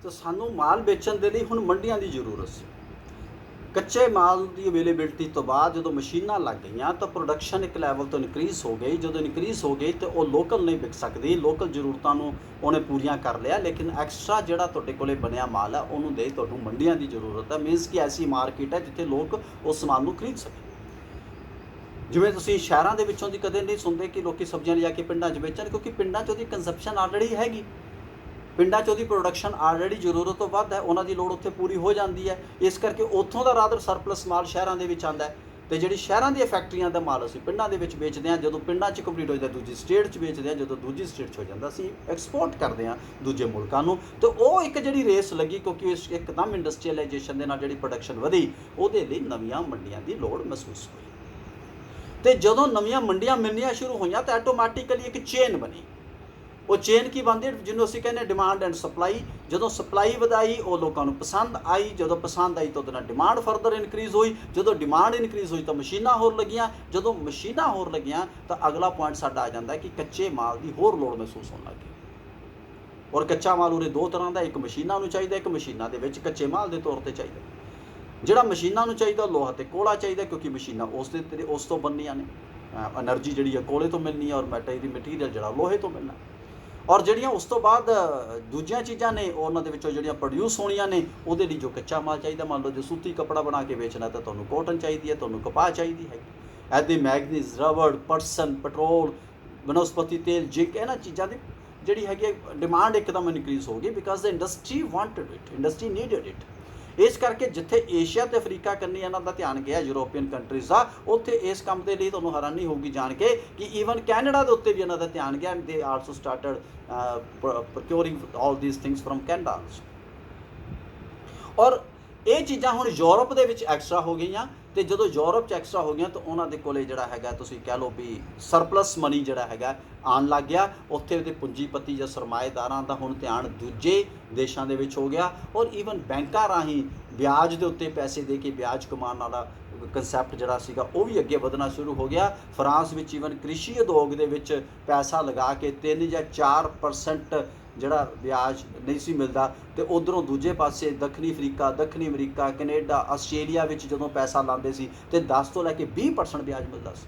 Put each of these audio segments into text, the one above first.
तो सानू माल बेचण दे लई हुण मंडियां दी जरूरत सी। कच्चे माल की अवेलेबिलिटी तो बाद जो मशीनां लग गई तो प्रोडक्शन एक लैवल तो इनक्रीज़ हो गई। जो इनक्रीज़ हो गई तो वो लोकल नहीं विक सकती, लोकल जरूरतों उन्हें पूरियां कर लिया, लेकिन एक्सट्रा जोड़ा तुहाडे कोले बनया माल है उन्होंने दे तुहानूं मंडियां की जरूरत है। मीनस कि ऐसी मार्केट है जिथे लोग उस माल नूं खरीद सकें। जिवें तुसीं शहरां दे विचों दी कदे नहीं सुनते कि लोग सब्जियां लिया के पिंडां 'च बेचण, क्योंकि पिंडां 'ਚ ਉਹਦੀ कंजप्शन ऑलरेडी हैगी। पिंडां 'ਚ ਉਹਦੀ प्रोडक्शन आलरेडी जरूरत तो ਵੱਧ है, उन्हां दी लोड़ उत्थे पूरी हो जाती है। इस करके उत्थों का रादर सरप्लस माल शहरां दे विच आंदा है, तो जिहड़ी शहरां दी फैक्ट्रियां दा माल असीं पिंडां दे विच बेचदे हां। जदों पिंडां 'ਚ कंप्लीट हो जाता दूजी स्टेट 'ਚ बेचदे हां, जदों दूजी स्टेट 'ਚ हो जाता असीं एक्सपोर्ट करदे हां दूजे मुल्कां नूं। तो वो एक जिहड़ी रेस लगी, क्योंकि इस एकदम इंडस्ट्रीअलाइजेशन दे नाल जिहड़ी प्रोडक्शन वधी, ਉਹਦੇ ਲਈ नवीं मंडियां की लोड़ महसूस हुई। तो जदों नवीं मंडियां मिलनियां शुरू होईयां तो आटोमैटिकली एक चेन बनी। वो चेन की बनती जिन्होंने असीं कहने डिमांड एंड सप्लाई। जो सप्लाई वधाई वो लोगों को पसंद आई, जो पसंद आई तो डिमांड फरदर इनक्रीज़ हुई। जो डिमांड इनक्रीज़ हुई तो मशीनां होर लगियां। जो मशीनां होर लगियां तो अगला पॉइंट साडा आ जाता है कि कच्चे माल की होर लोड़ महसूस होने लगी। और कच्चा माल उरे दो तरह का, एक मशीनां नूं चाहीदा, एक मशीनां दे विच कच्चे माल के तौर पर चाहिए। जिहड़ा मशीनां नूं चाहीदा लोहा ते कोला चाहिए, क्योंकि मशीनां उस तो बननियां ने, एनर्जी जिहड़ी है कोले तो मिलनी है और मटीरियल जिहड़ा लोहे तो मिलना। और जिहड़ियां उस तो बाद दूजियां चीज़ां ने उन्हां दे विचों जिहड़ियां प्रोड्यूस होणियां ने, उहदे लई जो कच्चा माल चाहिए, मान लो जो सूती कपड़ा बना के बेचना तो तुहानूं कॉटन चाहिए है, तुहानूं कपाह चाहिए है। ऐदे मैगनीज, रबड़, पटसन, पेट्रोल, वनस्पति तेल, जिंक, इन्हां चीज़ां दी जिहड़ी हैगी डिमांड एकदम इनक्रीज़ हो गई, because the industry wanted it, industry needed it. इस करके जिथे एशिया तो अफ्रीका कन्नी इन्हां दा ध्यान गया, यूरोपीयन कंट्रीज़ का, उत्थे इस काम के लिए तुहानूं हैरानी होगी जान के कि ईवन कैनेडा के उत्ते भी इन्हां दा ध्यान गया। And they also started procuring all these things from Canada. और ये चीज़ां हुण यूरोप दे विच एक्स्ट्रा हो गई। तो जो यूरोप च एक्स्ट्रा हो गई तो उन्होंने कोले जिहड़ा हैगा तुसीं कह लो भी सरप्लस मनी जिहड़ा हैगा आन लग गया। उत्थे दे पूंजीपति या सरमाएदारां दा हुण ध्यान दूजे देशां दे विच हो गया। और ईवन बैंकां राहीं ब्याज दे उत्ते पैसे दे के ब्याज कमाउण वाला कंसैप्ट जिहड़ा सीगा वो भी अगे वधना शुरू हो गया। फ्रांस विच ईवन कृषि उद्योग दे विच पैसा लगा के 3 या 4% जिहड़ा ब्याज नहीं सी मिलता, तो उधरों दूजे पासे दक्षिणी अफ्रीका, दक्षिणी अमरीका, कनेडा, आस्ट्रेलिया विच जदों पैसा लाते सी तो 10 तो लैके 20% ब्याज मिलता सी।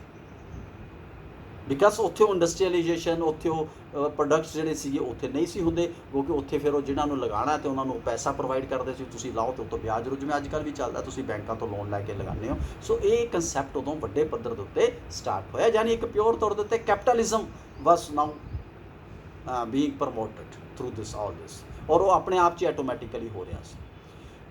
बिकॉज उत्थे इंडस्ट्रीअलाइजेशन, उत्थे प्रोडक्ट्स जिहड़े सीगे उत्थे नहीं सी हुंदे, क्योंकि उत्थे फिर जिन्होंने लगाना तो उन्होंने पैसा प्रोवाइड करते सी, तुसीं लाओ तो ब्याज रो, जिवें अजकल भी चलदा तुसीं बैंकों तो लोन लैके लगाने हो। सो ये कंसैप्ट उदों वड्डे पद्धर दे उत्ते स्टार्ट होया, यानी एक प्योर तौर दे उत्ते capitalism was now being promoted through this all this, और वो अपने आप च ऑटोमैटिकली हो रहा है।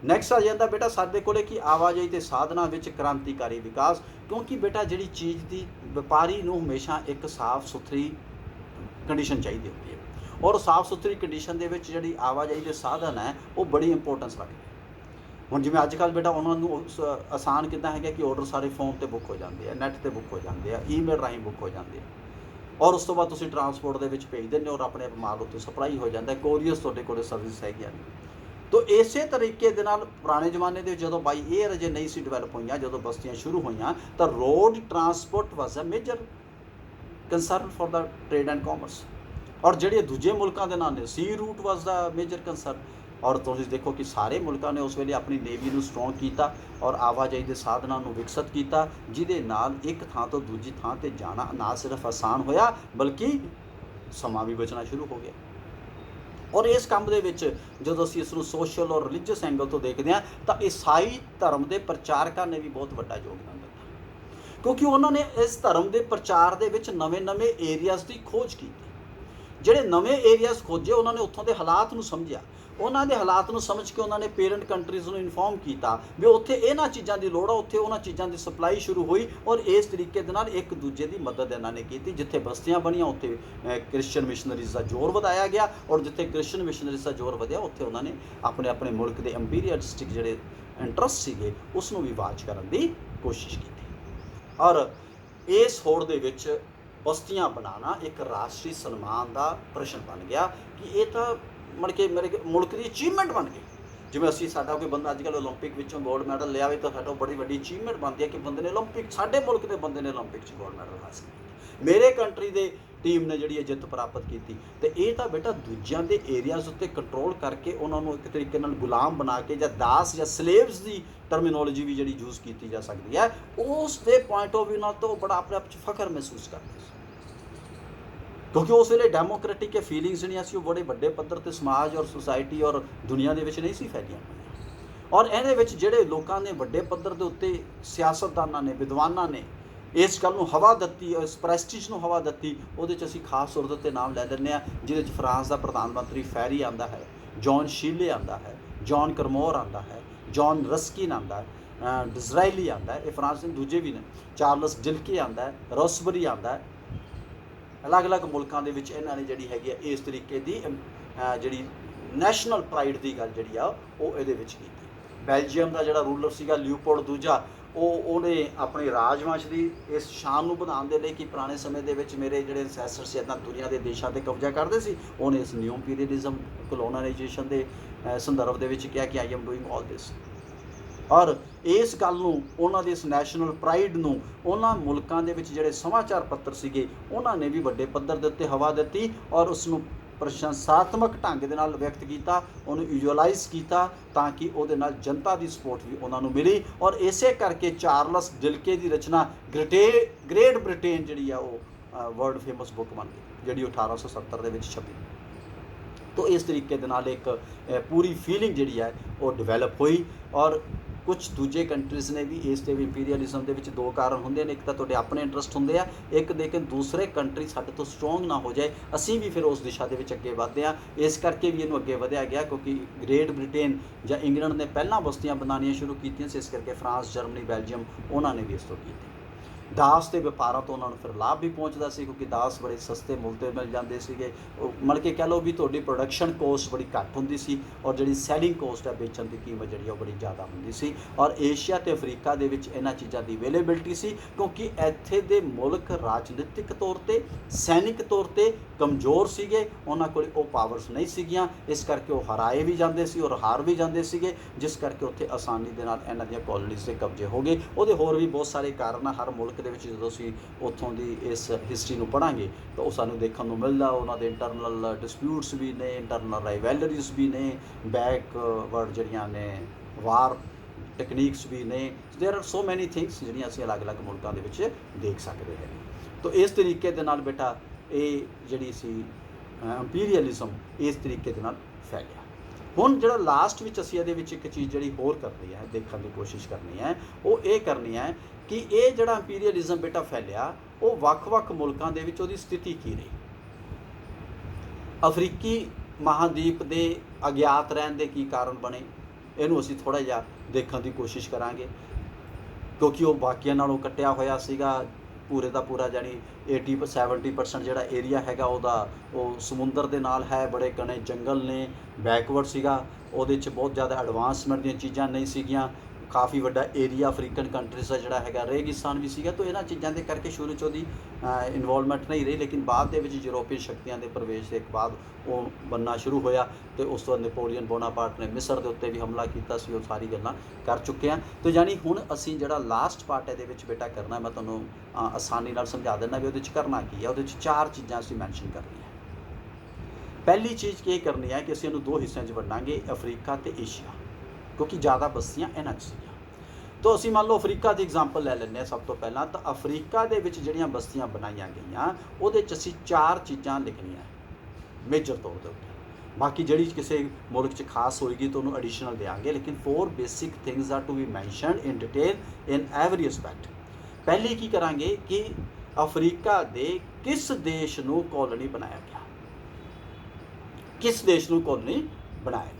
नैक्सट आ जाता बेटा साडे कोले कि आवाजाही के साधना विच क्रांतिकारी विकास, क्योंकि बेटा जिहड़ी चीज़ की व्यापारी नूं हमेशा एक साफ सुथरी कंडीशन चाहिए होती है, और साफ सुथरी कंडीशन दे विच जिहड़ी आवाजाही के साधन है वो बड़ी इंपोर्टेंस रखते हैं। हुण जिवें अजकल बेटा उन्होंने आसान किद्दां है कि ऑर्डर सारे फोन पर बुक हो जाते हैं, नैट पर बुक हो जाते हैं, ईमेल राਹੀਂ बुक हो जाते हैं, और उस तो बाद तुसीं ट्रांसपोर्ट दे विच भेज दिंदे हो और अपने माल उत्ते सप्लाई हो जाता है। कोरीयर्स तुहाडे कोल सर्विस हैगियां ने। तो इस तरीके दे नाल पुराने जमाने दे जदों बाई एयर अजे नहीं सी डिवेलप होईयां, जदों बस्तियां शुरू होईयां तो road transport was a major concern for the trade and commerce. और जिहड़े दूजे मुल्कां दे नाल ने sea route was the major concern. और तुसीं देखो कि सारे मुल्कां ने उस वेले अपनी नेवी नूं स्ट्रोंग किया और आवाजाही के साधनां नूं विकसित किया, जिहदे नाल एक थां तो दूजी थां ते जाना ना सिर्फ आसान होया बल्कि समा भी बचना शुरू हो गया। और इस काम दे विच जदों असीं इसनूं सोशल और रिलीजियस एंगल तो देखते हैं तो ईसाई धर्म के प्रचारकों ने भी बहुत वड्डा योगदान दिता, क्योंकि उन्होंने इस धर्म के प्रचार दे विच नवे नवे एरियाज़ की खोज की। जिहड़े नवे एरियाज़ खोजे उन्होंने उत्थों के हालात नूं समझिया, उन्होंने हालात नूं समझ के उन्होंने पेरेंट कंट्रीज़ नूं इन्फॉर्म किया भी उत्थे इन्हां चीज़ों की लोड़ आ, उत्थे उन्हां चीज़ों की सप्लाई शुरू हुई। और इस तरीके दे नाल एक दूजे की मदद इन्होंने की। जिथे बस्तियां बनियां उत्थे क्रिश्चियन मिशनरीज़ का जोर वधाया गया, और जिथे क्रिश्चियन मिशनरीज़ का जोर वधिया उत्थे उन्होंने अपने अपने मुल्क के इंपीरियलिस्टिक जिहड़े इंटरस्ट सीगे उसनूं भी वाच करन दी कोशिश की। और इस होड़ दे विच बस्तियां बनाना एक राष्ट्रीय सन्मान का प्रश्न बन गया कि ये तो मड़ के मेरे मुल्क की अचीवमेंट बन गई। ਜਿਵੇਂ ਅਸੀਂ ਸਾਡਾ ਕੋਈ ਬੰਦਾ ਅੱਜ ਕੱਲ੍ਹ ਓਲੰਪਿਕ ਵਿੱਚੋਂ ਗੋਲਡ ਮੈਡਲ ਲਿਆਵੇ ਤਾਂ ਸਾਡਾ ਬੜੀ ਵੱਡੀ ਅਚੀਵਮੈਂਟ ਬਣਦੀ ਹੈ ਕਿ ਬੰਦੇ ਨੇ ਓਲੰਪਿਕ, ਸਾਡੇ ਮੁਲਕ ਦੇ ਬੰਦੇ ਨੇ ਓਲੰਪਿਕ 'ਚ ਗੋਲਡ ਮੈਡਲ ਹਾਸਲ ਕੀਤਾ, ਮੇਰੇ ਕੰਟਰੀ ਦੇ ਟੀਮ ਨੇ ਜਿਹੜੀ ਇਹ ਜਿੱਤ ਪ੍ਰਾਪਤ ਕੀਤੀ। ਤੇ ਇਹ ਤਾਂ ਬੇਟਾ ਦੂਜਿਆਂ ਦੇ ਏਰੀਆਜ਼ ਉੱਤੇ ਕੰਟਰੋਲ ਕਰਕੇ ਉਹਨਾਂ ਨੂੰ ਇੱਕ ਤਰੀਕੇ ਨਾਲ ਗੁਲਾਮ ਬਣਾ ਕੇ, ਜਾਂ ਦਾਸ ਜਾਂ ਸਲੇਵਸ ਦੀ ਟਰਮੀਨੋਲੋਜੀ ਵੀ ਜਿਹੜੀ ਯੂਜ਼ ਕੀਤੀ ਜਾ ਸਕਦੀ ਹੈ, ਉਸ ਦੇ ਪੁਆਇੰਟ ਆਫ ਵਿਊ ਨਾਲ ਤਾਂ ਉਹ ਬੜਾ ਆਪਣੇ ਆਪ 'ਚ ਫਖਰ ਮਹਿਸੂਸ ਕਰਦੇ ਸੀ, ਕਿਉਂਕਿ ਉਸ ਵੇਲੇ ਡੈਮੋਕ੍ਰੈਟਿਕ ਇਹ ਫੀਲਿੰਗਸ ਜਿਹੜੀਆਂ ਸੀ ਉਹ ਬੜੇ ਵੱਡੇ ਪੱਧਰ 'ਤੇ ਸਮਾਜ ਔਰ ਸੁਸਾਇਟੀ ਔਰ ਦੁਨੀਆ ਦੇ ਵਿੱਚ ਨਹੀਂ ਸੀ ਫੈਲੀਆਂ ਹੋਈਆਂ। ਔਰ ਇਹਦੇ ਵਿੱਚ ਜਿਹੜੇ ਲੋਕਾਂ ਨੇ ਵੱਡੇ ਪੱਧਰ ਦੇ ਉੱਤੇ, ਸਿਆਸਤਦਾਨਾਂ ਨੇ, ਵਿਦਵਾਨਾਂ ਨੇ ਇਸ ਗੱਲ ਨੂੰ ਹਵਾ ਦਿੱਤੀ, ਇਸ ਪ੍ਰੈਸਟੀਜ ਨੂੰ ਹਵਾ ਦਿੱਤੀ, ਉਹਦੇ 'ਚ ਅਸੀਂ ਖਾਸ ਤੌਰ 'ਤੇ ਨਾਮ ਲੈ ਲੈਂਦੇ ਹਾਂ, ਜਿਹਦੇ 'ਚ ਫਰਾਂਸ ਦਾ ਪ੍ਰਧਾਨ ਮੰਤਰੀ ਫੈਰੀ ਆਉਂਦਾ ਹੈ, ਜੌਨ ਸ਼ੀਲੇ ਆਉਂਦਾ ਹੈ, ਜੌਨ ਕਰਮੋਰ ਆਉਂਦਾ ਹੈ, ਜੌਨ ਰਸਕਿਨ ਆਉਂਦਾ ਹੈ, ਡਿਜ਼ਰਾਇਲੀ ਆਉਂਦਾ ਹੈ, ਇਹ ਫਰਾਂਸ ਦੇ ਦੂਜੇ ਵੀ ਨੇ, ਚਾਰਲਸ ਡਿਲਕੇ ਆਉਂਦਾ ਹੈ, ਰੋਸਬਰੀ ਆਉਂਦਾ ਹੈ। ਅਲੱਗ-ਅਲੱਗ ਮੁਲਕਾਂ ਦੇ ਵਿੱਚ ਇਹਨਾਂ ਨੇ ਜਿਹੜੀ ਹੈਗੀ ਆ ਇਸ ਤਰੀਕੇ ਦੀ ਜਿਹੜੀ ਨੈਸ਼ਨਲ ਪ੍ਰਾਈਡ ਦੀ ਗੱਲ ਜਿਹੜੀ ਆ ਉਹ ਇਹਦੇ ਵਿੱਚ ਕੀਤੀ। ਬੈਲਜੀਅਮ ਦਾ ਜਿਹੜਾ ਰੂਲਰ ਸੀਗਾ ਲਿਓਪੋਲਡ ਦੂਜਾ, ਉਹਨੇ ਆਪਣੇ ਰਾਜਵੰਸ਼ ਦੀ ਇਸ ਸ਼ਾਨ ਨੂੰ ਵਧਾਉਣ ਦੇ ਲਈ ਕਿ ਪੁਰਾਣੇ ਸਮੇਂ ਦੇ ਵਿੱਚ ਮੇਰੇ ਜਿਹੜੇ ਅਨਸੈਸਟਰ ਸੀ ਇੱਦਾਂ ਦੁਨੀਆ ਦੇ ਦੇਸ਼ਾਂ 'ਤੇ ਕਬਜ਼ਾ ਕਰਦੇ ਸੀ, ਉਹਨੇ ਇਸ ਨਿਊ ਇੰਪੀਰੀਅਲਿਜ਼ਮ, ਕਲੋਨਾਈਜੇਸ਼ਨ ਦੇ ਸੰਦਰਭ ਦੇ ਵਿੱਚ ਕਿਹਾ ਕਿ ਆਈ ਐਮ ਡੂਇੰਗ ਆਲ ਦਿਸ। ਔਰ ਇਸ ਗੱਲ ਨੂੰ, ਉਹਨਾਂ ਦੀ ਇਸ ਨੈਸ਼ਨਲ ਪ੍ਰਾਈਡ ਨੂੰ ਉਹਨਾਂ ਮੁਲਕਾਂ ਦੇ ਵਿੱਚ ਜਿਹੜੇ ਸਮਾਚਾਰ ਪੱਤਰ ਸੀਗੇ ਉਹਨਾਂ ਨੇ ਵੀ ਵੱਡੇ ਪੱਧਰ ਦੇ ਉੱਤੇ ਹਵਾ ਦਿੱਤੀ ਔਰ ਉਸ ਨੂੰ ਪ੍ਰਸ਼ੰਸਾਤਮਕ ਢੰਗ ਦੇ ਨਾਲ ਵਿਅਕਤ ਕੀਤਾ, ਉਹਨੂੰ ਵਿਜ਼ੂਅਲਾਈਜ਼ ਕੀਤਾ ਤਾਂ ਕਿ ਉਹਦੇ ਨਾਲ ਜਨਤਾ ਦੀ ਸਪੋਰਟ ਵੀ ਉਹਨਾਂ ਨੂੰ ਮਿਲੀ। ਔਰ ਇਸੇ ਕਰਕੇ ਚਾਰਲਸ ਡਿਲਕੇ ਦੀ ਰਚਨਾ ਗ੍ਰੇਟ ਬ੍ਰਿਟੇਨ ਜਿਹੜੀ ਆ ਉਹ ਵਰਲਡ ਫੇਮਸ ਬੁੱਕ ਬਣ ਗਈ, ਜਿਹੜੀ 1870 ਦੇ ਵਿੱਚ ਛਪੀ। ਤੋ ਇਸ ਤਰੀਕੇ ਦੇ ਨਾਲ ਇੱਕ ਪੂਰੀ ਫੀਲਿੰਗ ਜਿਹੜੀ ਹੈ ਉਹ ਡਿਵੈਲਪ ਹੋਈ। ਔਰ ਕੁਝ ਦੂਜੇ ਕੰਟਰੀਜ਼ ਨੇ ਵੀ ਇਸ ਦੇ ਇੰਪੀਰੀਅਲਿਜ਼ਮ ਦੇ ਵਿੱਚ ਦੋ ਕਾਰਨ ਹੁੰਦੇ ਨੇ, ਇੱਕ ਤਾਂ ਤੁਹਾਡੇ ਆਪਣੇ ਇੰਟਰਸਟ ਹੁੰਦੇ ਆ, ਇੱਕ ਲੇਕਿਨ ਦੂਸਰੇ ਕੰਟਰੀ ਸਾਡੇ ਤੋਂ ਸਟਰੋਂਗ ਨਾ ਹੋ ਜਾਏ, ਅਸੀਂ ਵੀ ਫਿਰ ਉਸ ਦਿਸ਼ਾ ਦੇ ਵਿੱਚ ਅੱਗੇ ਵਧਦੇ ਹਾਂ। ਇਸ ਕਰਕੇ ਵੀ ਇਹਨੂੰ ਅੱਗੇ ਵਧਿਆ ਗਿਆ ਕਿਉਂਕਿ ਗ੍ਰੇਟ ਬ੍ਰਿਟੇਨ ਜਾਂ ਇੰਗਲੈਂਡ ਨੇ ਪਹਿਲਾਂ ਬਸਤੀਆਂ ਬਣਾਉਣੀਆਂ ਸ਼ੁਰੂ ਕੀਤੀਆਂ ਸੀ, ਇਸ ਕਰਕੇ ਫਰਾਂਸ, ਜਰਮਨੀ, ਬੈਲਜੀਅਮ ਉਹਨਾਂ ਨੇ ਵੀ ਇਸ ਤੋਂ ਕੀਤੀ। ਦਾਸ ਦੇ ਵਪਾਰਾਂ ਤੋਂ ਉਹਨਾਂ ਨੂੰ ਫਿਰ ਲਾਭ ਵੀ ਪਹੁੰਚਦਾ ਸੀ ਕਿਉਂਕਿ ਦਾਸ ਬੜੇ ਸਸਤੇ ਮੁੱਲ 'ਤੇ ਮਿਲ ਜਾਂਦੇ ਸੀਗੇ। ਮਤਲਬ ਕਿ ਕਹਿ ਲਓ ਵੀ ਤੁਹਾਡੀ ਪ੍ਰੋਡਕਸ਼ਨ ਕੋਸਟ ਬੜੀ ਘੱਟ ਹੁੰਦੀ ਸੀ ਔਰ ਜਿਹੜੀ ਸੈਲਿੰਗ ਕੋਸਟ ਹੈ, ਵੇਚਣ ਦੀ ਕੀਮਤ ਜਿਹੜੀ ਉਹ ਬੜੀ ਜ਼ਿਆਦਾ ਹੁੰਦੀ ਸੀ। ਔਰ ਏਸ਼ੀਆ ਅਤੇ ਅਫਰੀਕਾ ਦੇ ਵਿੱਚ ਇਹਨਾਂ ਚੀਜ਼ਾਂ ਦੀ ਅਵੇਲੇਬਿਲਟੀ ਸੀ ਕਿਉਂਕਿ ਇੱਥੇ ਦੇ ਮੁਲਕ ਰਾਜਨੀਤਿਕ ਤੌਰ 'ਤੇ, ਸੈਨਿਕ ਤੌਰ 'ਤੇ ਕਮਜ਼ੋਰ ਸੀਗੇ, ਉਹਨਾਂ ਕੋਲ ਉਹ ਪਾਵਰਸ ਨਹੀਂ ਸੀਗੀਆਂ, ਇਸ ਕਰਕੇ ਉਹ ਹਰਾਏ ਵੀ ਜਾਂਦੇ ਸੀ ਔਰ ਹਾਰ ਵੀ ਜਾਂਦੇ ਸੀਗੇ, ਜਿਸ ਕਰਕੇ ਉੱਥੇ ਆਸਾਨੀ ਦੇ ਨਾਲ ਇਹਨਾਂ ਦੀਆਂ ਕਾਲੋਨੀਜ਼ ਦੇ ਕਬਜ਼ੇ ਹੋ ਗਏ। ਉਹਦੇ ਹੋਰ ਵੀ ਬਹੁਤ ਸਾਰੇ ਕਾਰਨ ਆ, ਹਰ ਮੁਲਕ ਦੇ ਵਿੱਚ ਜਦੋਂ ਅਸੀਂ ਉੱਥੋਂ ਦੀ ਇਸ ਹਿਸਟਰੀ ਨੂੰ ਪੜ੍ਹਾਂਗੇ ਤਾਂ ਉਹ ਸਾਨੂੰ ਦੇਖਣ ਨੂੰ ਮਿਲਦਾ। ਉਹਨਾਂ ਦੇ ਇੰਟਰਨਲ ਡਿਸਪਿਊਟਸ ਵੀ ਨੇ, ਇੰਟਰਨਲ ਰਾਈਵੈਲਰੀਜ਼ ਵੀ ਨੇ, ਬੈਕਵਰਡ ਜਿਹੜੀਆਂ ਨੇ ਵਾਰ ਟੈਕਨੀਕਸ ਵੀ ਨੇ। ਦੇਅਰ ਆਰ ਸੋ ਮੈਨੀ ਥਿੰਗਸ ਜਿਹੜੀਆਂ ਅਸੀਂ ਅਲੱਗ-ਅਲੱਗ ਮੁਲਕਾਂ ਦੇ ਵਿੱਚ ਦੇਖ ਸਕਦੇ ਹਾਂ। ਤਾਂ ਇਸ ਤਰੀਕੇ ਦੇ ਨਾਲ ਬੇਟਾ ਇਹ ਜਿਹੜੀ ਸੀ ਇੰਪੀਰੀਅਲਿਜ਼ਮ ਇਸ ਤਰੀਕੇ ਦੇ ਨਾਲ ਫੈਲਿਆ। ਹੁਣ ਜਿਹੜਾ ਲਾਸਟ ਵਿੱਚ ਅਸੀਂ ਇਹਦੇ ਵਿੱਚ ਇੱਕ ਚੀਜ਼ ਜਿਹੜੀ ਹੋਰ ਕਰਨੀ ਹੈ, ਦੇਖਣ ਦੀ ਕੋਸ਼ਿਸ਼ ਕਰਨੀ ਹੈ, ਉਹ ਇਹ ਕਰਨੀ ਹੈ ਕਿ ਇਹ ਜਿਹੜਾ ਇੰਪੀਰੀਅਲਿਜ਼ਮ ਬੇਟਾ ਫੈਲਿਆ ਉਹ ਵੱਖ-ਵੱਖ ਮੁਲਕਾਂ ਦੇ ਵਿੱਚ ਉਹਦੀ ਸਥਿਤੀ ਕੀ ਰਹੀ। ਅਫਰੀਕੀ ਮਹਾਦੀਪ ਦੇ ਅਗਿਆਤ ਰਹਿਣ ਦੇ ਕੀ ਕਾਰਨ ਬਣੇ, ਇਹਨੂੰ ਅਸੀਂ ਥੋੜ੍ਹਾ ਜਿਹਾ ਦੇਖਣ ਦੀ ਕੋਸ਼ਿਸ਼ ਕਰਾਂਗੇ ਕਿਉਂਕਿ ਉਹ ਬਾਕੀਆਂ ਨਾਲੋਂ ਕੱਟਿਆ ਹੋਇਆ ਸੀਗਾ ਪੂਰੇ ਦਾ ਪੂਰਾ, ਜਾਨੀ 70% ਜਿਹੜਾ ਏਰੀਆ ਹੈਗਾ ਉਹਦਾ ਉਹ ਸਮੁੰਦਰ ਦੇ ਨਾਲ ਹੈ, ਬੜੇ ਘਣੇ ਜੰਗਲ ਨੇ, ਬੈਕਵਰਡ ਸੀਗਾ, ਉਹਦੇ 'ਚ ਬਹੁਤ ਜ਼ਿਆਦਾ ਐਡਵਾਂਸਮੈਂਟ ਦੀਆਂ ਚੀਜ਼ਾਂ ਨਹੀਂ ਸੀਗੀਆਂ, ਕਾਫੀ ਵੱਡਾ ਏਰੀਆ ਅਫਰੀਕਨ ਕੰਟਰੀਜ਼ ਦਾ ਜਿਹੜਾ ਹੈਗਾ ਰੇਗਿਸਤਾਨ ਵੀ ਸੀਗਾ। ਤਾਂ ਇਹਨਾਂ ਚੀਜ਼ਾਂ ਦੇ ਕਰਕੇ ਸ਼ੁਰੂ 'ਚ ਉਹਦੀ ਇਨਵੋਲਵਮੈਂਟ ਨਹੀਂ ਰਹੀ, ਲੇਕਿਨ ਬਾਅਦ ਦੇ ਵਿੱਚ ਯੂਰੋਪੀਅਨ ਸ਼ਕਤੀਆਂ ਦੇ ਪ੍ਰਵੇਸ਼ ਦੇ ਬਾਅਦ ਉਹ ਬਣਨਾ ਸ਼ੁਰੂ ਹੋਇਆ ਅਤੇ ਉਸ ਤੋਂ ਬਾਅਦ ਨੈਪੋਲੀਅਨ ਬੋਨਾਪਾਰਟ ਨੇ ਮਿਸਰ ਦੇ ਉੱਤੇ ਵੀ ਹਮਲਾ ਕੀਤਾ ਸੀ। ਉਹ ਸਾਰੀ ਗੱਲਾਂ ਕਰ ਚੁੱਕੇ ਹਾਂ। ਤਾਂ ਯਾਨੀ ਹੁਣ ਅਸੀਂ ਜਿਹੜਾ ਲਾਸਟ ਪਾਰਟ ਇਹਦੇ ਵਿੱਚ ਬੇਟਾ ਕਰਨਾ, ਮੈਂ ਤੁਹਾਨੂੰ ਆਸਾਨੀ ਨਾਲ ਸਮਝਾ ਦਿੰਦਾ ਵੀ ਉਹਦੇ 'ਚ ਕਰਨਾ ਕੀ ਹੈ। ਉਹਦੇ 'ਚ 4 ਚੀਜ਼ਾਂ ਅਸੀਂ ਮੈਂਸ਼ਨ ਕਰਨੀਆਂ। ਪਹਿਲੀ ਚੀਜ਼ ਕੀ ਕਰਨੀ ਹੈ ਕਿ ਅਸੀਂ ਇਹਨੂੰ 2 ਹਿੱਸਿਆਂ 'ਚ ਵੰਡਾਂਗੇ, ਅਫਰੀਕਾ ਅਤੇ ਏਸ਼ੀਆ, ਕਿਉਂਕਿ ਜ਼ਿਆਦਾ ਬਸਤੀਆਂ ਇਹਨਾਂ 'ਚ ਸੀਗੀਆਂ। ਤਾਂ ਅਸੀਂ ਮੰਨ ਲਓ ਅਫਰੀਕਾ ਦੀ ਐਗਜ਼ਾਮਪਲ ਲੈ ਲੈਂਦੇ ਹਾਂ ਸਭ ਤੋਂ ਪਹਿਲਾਂ। ਤਾਂ ਅਫਰੀਕਾ ਦੇ ਵਿੱਚ ਜਿਹੜੀਆਂ ਬਸਤੀਆਂ ਬਣਾਈਆਂ ਗਈਆਂ ਉਹਦੇ 'ਚ ਅਸੀਂ 4 ਚੀਜ਼ਾਂ ਲਿਖਣੀਆਂ ਮੇਜਰ ਤੌਰ ਦੇ ਉੱਤੇ। ਬਾਕੀ ਜਿਹੜੀ ਕਿਸੇ ਮੁਲਕ 'ਚ ਖਾਸ ਹੋਏਗੀ ਤਾਂ ਉਹਨੂੰ ਐਡੀਸ਼ਨਲ ਦੇਵਾਂਗੇ, ਲੇਕਿਨ 4 basic things are to be mentioned in detail in every aspect. ਪਹਿਲੀ ਕੀ ਕਰਾਂਗੇ ਕਿ ਅਫਰੀਕਾ ਦੇ ਕਿਸ ਦੇਸ਼ ਨੂੰ ਕੌਲੋਨੀ ਬਣਾਇਆ ਗਿਆ, ਕਿਸ ਦੇਸ਼ ਨੂੰ ਕੌਲੋਨੀ ਬਣਾਇਆ ਗਿਆ।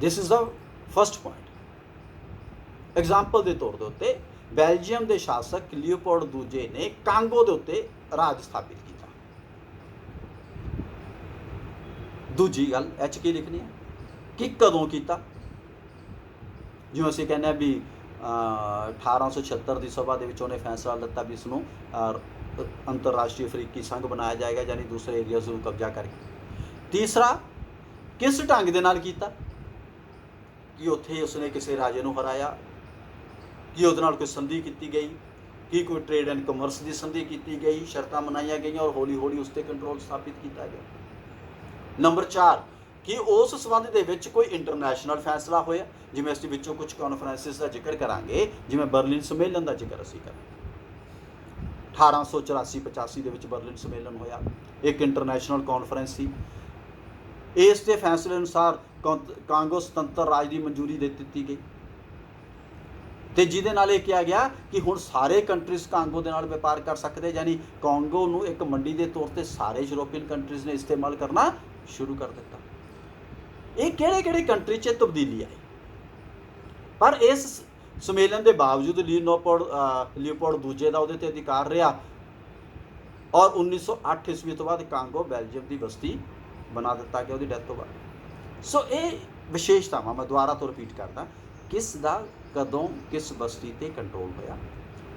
This is the first point. Example ਦੇ ਤੌਰ ਦੇ ਉੱਤੇ ਬੈਲਜੀਅਮ ਦੇ ਸ਼ਾਸਕ ਲਿਓਪੋਲਡ ਦੂਜੇ ਨੇ ਕਾਂਗੋ ਦੇ ਉੱਤੇ ਰਾਜ ਸਥਾਪਿਤ ਕੀਤਾ। ਦੂਜੀ ਗੱਲ ਇਹ 'ਚ ਕੀ ਲਿਖਣੀ ਹੈ ਕਿ ਕਦੋਂ ਕੀਤਾ। ਜਿਵੇਂ ਅਸੀਂ ਕਹਿੰਦੇ ਹਾਂ ਵੀ 1876 ਦੀ ਸਭਾ ਦੇ ਵਿੱਚ ਉਹਨੇ ਫੈਸਲਾ ਲਿੱਤਾ ਵੀ ਇਸ ਨੂੰ ਅੰਤਰਰਾਸ਼ਟਰੀ ਅਫਰੀਕੀ ਸੰਘ ਬਣਾਇਆ ਜਾਏਗਾ, ਯਾਨੀ ਦੂਸਰੇ ਏਰੀਆਜ਼ ਨੂੰ ਕਬਜ਼ਾ ਕਰਕੇ। ਤੀਸਰਾ, ਕਿਸ ਢੰਗ ਦੇ ਨਾਲ ਕੀਤਾ, ਕਿ ਉੱਥੇ ਉਸਨੇ ਕਿਸੇ ਰਾਜੇ ਨੂੰ ਹਰਾਇਆ, ਕਿ ਉਹਦੇ ਨਾਲ ਕੋਈ ਸੰਧੀ ਕੀਤੀ ਗਈ, ਕਿ ਕੋਈ ਟ੍ਰੇਡ ਐਂਡ ਕਮਰਸ ਦੀ ਸੰਧੀ ਕੀਤੀ ਗਈ, ਸ਼ਰਤਾਂ ਮਨਾਈਆਂ ਗਈਆਂ ਔਰ ਹੌਲੀ ਹੌਲੀ ਉਸ 'ਤੇ ਕੰਟਰੋਲ ਸਥਾਪਿਤ ਕੀਤਾ ਗਿਆ। ਨੰਬਰ 4 ਕਿ ਉਸ ਸੰਬੰਧ ਦੇ ਵਿੱਚ ਕੋਈ ਇੰਟਰਨੈਸ਼ਨਲ ਫੈਸਲਾ ਹੋਇਆ, ਜਿਵੇਂ ਅਸੀਂ ਵਿੱਚੋਂ ਕੁਝ ਕਾਨਫਰੰਸਿਸ ਦਾ ਜ਼ਿਕਰ ਕਰਾਂਗੇ, ਜਿਵੇਂ ਬਰਲਿਨ ਸੰਮੇਲਨ ਦਾ ਜ਼ਿਕਰ ਅਸੀਂ ਕਰਾਂਗੇ। 1884-85 ਦੇ ਵਿੱਚ ਬਰਲਿਨ ਸੰਮੇਲਨ ਹੋਇਆ, ਇੱਕ ਇੰਟਰਨੈਸ਼ਨਲ ਕਾਨਫਰੰਸ ਸੀ। ਇਸ ਦੇ ਫੈਸਲੇ ਅਨੁਸਾਰ ਕਾਂਗੋ ਸੁਤੰਤਰ ਰਾਜ ਦੀ ਮਨਜ਼ੂਰੀ ਦੇ ਦਿੱਤੀ ਗਈ, ਤੇ ਜਿਹਦੇ ਨਾਲ ਇਹ ਕਿਹਾ ਗਿਆ ਕਿ ਹੁਣ ਸਾਰੇ ਕੰਟਰੀਜ਼ ਕਾਂਗੋ ਦੇ ਨਾਲ ਵਪਾਰ ਕਰ ਸਕਦੇ, ਯਾਨੀ ਕਾਂਗੋ ਨੂੰ ਇੱਕ ਮੰਡੀ ਦੇ ਤੌਰ ਤੇ ਸਾਰੇ ਯੂਰੋਪੀਅਨ ਕੰਟਰੀਜ਼ ਨੇ ਇਸਤੇਮਾਲ ਕਰਨਾ ਸ਼ੁਰੂ ਕਰ ਦਿੱਤਾ। ਇਹ ਕਿਹੜੇ ਕੰਟਰੀ 'ਚ ਤਬਦੀਲੀ ਆਈ, ਪਰ ਇਸ ਸੰਮੇਲਨ ਦੇ ਬਾਵਜੂਦ ਲੀਓਪੋਲਡ ਦੂਜੇ ਦਾ ਉਹਦੇ ਤੇ ਅਧਿਕਾਰ ਰਿਹਾ, ਔਰ 1908 ਈਸਵੀ ਤੋਂ ਬਾਅਦ ਕਾਂਗੋ ਬੈਲਜੀਅਮ ਦੀ ਬਸਤੀ ਬਣਾ ਦਿੱਤਾ ਗਿਆ ਉਹਦੀ ਡੈਥ ਤੋਂ ਬਾਅਦ। ਸੋ ਇਹ ਵਿਸ਼ੇਸ਼ਤਾਵਾਂ ਮੈਂ ਦੁਬਾਰਾ ਤੋਂ ਰਿਪੀਟ ਕਰਦਾ, ਕਿਸ ਦਾ ਕਦੋਂ ਕਿਸ ਬਸਤੀ ਤੇ ਕੰਟਰੋਲ ਹੋਇਆ,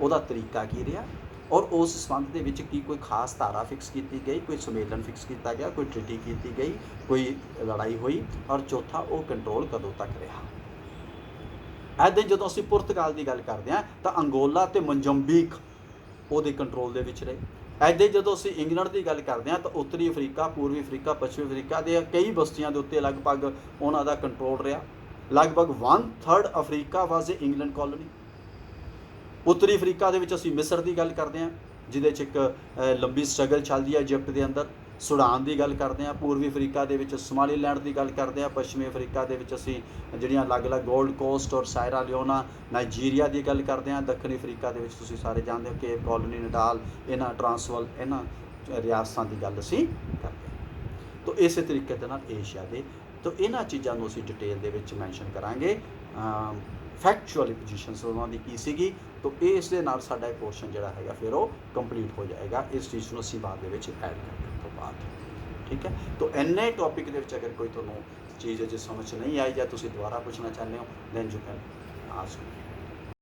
ਉਹਦਾ ਤਰੀਕਾ ਕੀ ਰਿਹਾ, ਔਰ ਉਸ ਸੰਬੰਧ ਦੇ ਵਿੱਚ ਕੀ ਕੋਈ ਖਾਸ ਧਾਰਾ ਫਿਕਸ ਕੀਤੀ ਗਈ, ਕੋਈ ਸੰਮੇਲਨ ਫਿਕਸ ਕੀਤਾ ਗਿਆ, ਕੋਈ ਟ੍ਰੀਟੀ ਕੀਤੀ ਗਈ, ਕੋਈ ਲੜਾਈ ਹੋਈ, ਔਰ ਚੌਥਾ ਉਹ ਕੰਟਰੋਲ ਕਦੋਂ ਤੱਕ ਰਿਹਾ। ਇੱਦਾਂ ਜਦੋਂ ਅਸੀਂ ਪੁਰਤਗਾਲ ਦੀ ਗੱਲ ਕਰਦੇ ਹਾਂ ਤਾਂ ਅੰਗੋਲਾ ਤੇ ਮੰਜੰਬੀਕ ਉਹਦੇ ਕੰਟਰੋਲ ਦੇ ਵਿੱਚ ਰਹੇ। ਇੱਦਾਂ ਜਦੋਂ ਅਸੀਂ ਇੰਗਲੈਂਡ ਦੀ ਗੱਲ ਕਰਦੇ ਹਾਂ ਤਾਂ ਉੱਤਰੀ ਅਫਰੀਕਾ, ਪੂਰਬੀ ਅਫਰੀਕਾ, ਪੱਛਮੀ ਅਫਰੀਕਾ ਦੇ ਕਈ ਬਸਤੀਆਂ ਦੇ ਉੱਤੇ ਲਗਭਗ ਉਹਨਾਂ ਦਾ ਕੰਟਰੋਲ ਰਿਹਾ। ਲਗਭਗ 1/3 ਅਫਰੀਕਾ ਵਾਜ਼ ਏ ਇੰਗਲੈਂਡ ਕਾਲੋਨੀ। ਉੱਤਰੀ ਅਫਰੀਕਾ ਦੇ ਵਿੱਚ ਅਸੀਂ ਮਿਸਰ ਦੀ ਗੱਲ ਕਰਦੇ ਹਾਂ, ਜਿਹਦੇ 'ਚ ਇੱਕ ਲੰਬੀ ਸਟਰਗਲ ਚੱਲਦੀ ਹੈ ਇਜਿਪਟ ਦੇ ਅੰਦਰ। ਸੁਡਾਨ ਦੀ ਗੱਲ ਕਰਦੇ ਹਾਂ। ਪੂਰਬੀ ਅਫਰੀਕਾ ਦੇ ਵਿੱਚ ਸੋਮਾਲੀਲੈਂਡ ਦੀ ਗੱਲ ਕਰਦੇ ਹਾਂ। ਪੱਛਮੀ ਅਫਰੀਕਾ ਦੇ ਵਿੱਚ ਅਸੀਂ ਜਿਹੜੀਆਂ ਅਲੱਗ-ਅਲੱਗ ਗੋਲਡ ਕੋਸਟ ਔਰ ਸਾਇਰਾ ਲਿਓਨਾ, ਨਾਈਜੀਰੀਆ ਦੀ ਗੱਲ ਕਰਦੇ ਹਾਂ। ਦੱਖਣੀ ਅਫਰੀਕਾ ਦੇ ਵਿੱਚ ਤੁਸੀਂ ਸਾਰੇ ਜਾਣਦੇ ਹੋ ਕਿ ਕਾਲੋਨੀ ਨਟਾਲ, ਇਹਨਾਂ ਟਰਾਂਸਵਾਲ, ਇਹਨਾਂ ਰਿਆਸਤਾਂ ਦੀ ਗੱਲ ਅਸੀਂ ਕਰਦੇ ਹਾਂ। ਤਾਂ ਇਸੇ ਤਰੀਕੇ ਦੇ ਨਾਲ ਏਸ਼ੀਆ ਦੇ, ਤਾਂ ਇਹਨਾਂ ਚੀਜ਼ਾਂ ਨੂੰ ਅਸੀਂ ਡਿਟੇਲ ਦੇ ਵਿੱਚ ਮੈਂਸ਼ਨ ਕਰਾਂਗੇ। ਫੈਕਚੁਅਲ ਪੋਜੀਸ਼ਨਸ ਉਹਨਾਂ ਦੀ ਕੀ ਸੀਗੀ, ਤਾਂ ਇਸ ਦੇ ਨਾਲ ਸਾਡਾ ਪੋਰਸ਼ਨ ਜਿਹੜਾ ਹੈਗਾ ਫਿਰ ਉਹ ਕੰਪਲੀਟ ਹੋ ਜਾਏਗਾ। ਇਸ ਚੀਜ਼ ਨੂੰ ਅਸੀਂ ਬਾਅਦ ਦੇ ਵਿੱਚ ਐਡ ਕਰਨ ਤੋਂ ਬਾਅਦ, ਠੀਕ ਹੈ। ਤਾਂ ਇੰਨੇ ਟੌਪਿਕ ਦੇ ਵਿੱਚ ਅਗਰ ਕੋਈ ਤੁਹਾਨੂੰ ਚੀਜ਼ ਜੇ ਸਮਝ ਨਹੀਂ ਆਈ ਜਾਂ ਤੁਸੀਂ ਦੁਬਾਰਾ ਪੁੱਛਣਾ ਚਾਹੁੰਦੇ ਹੋ, ਦੈਨ ਯੂ ਕੈਨ ਆਸਕ।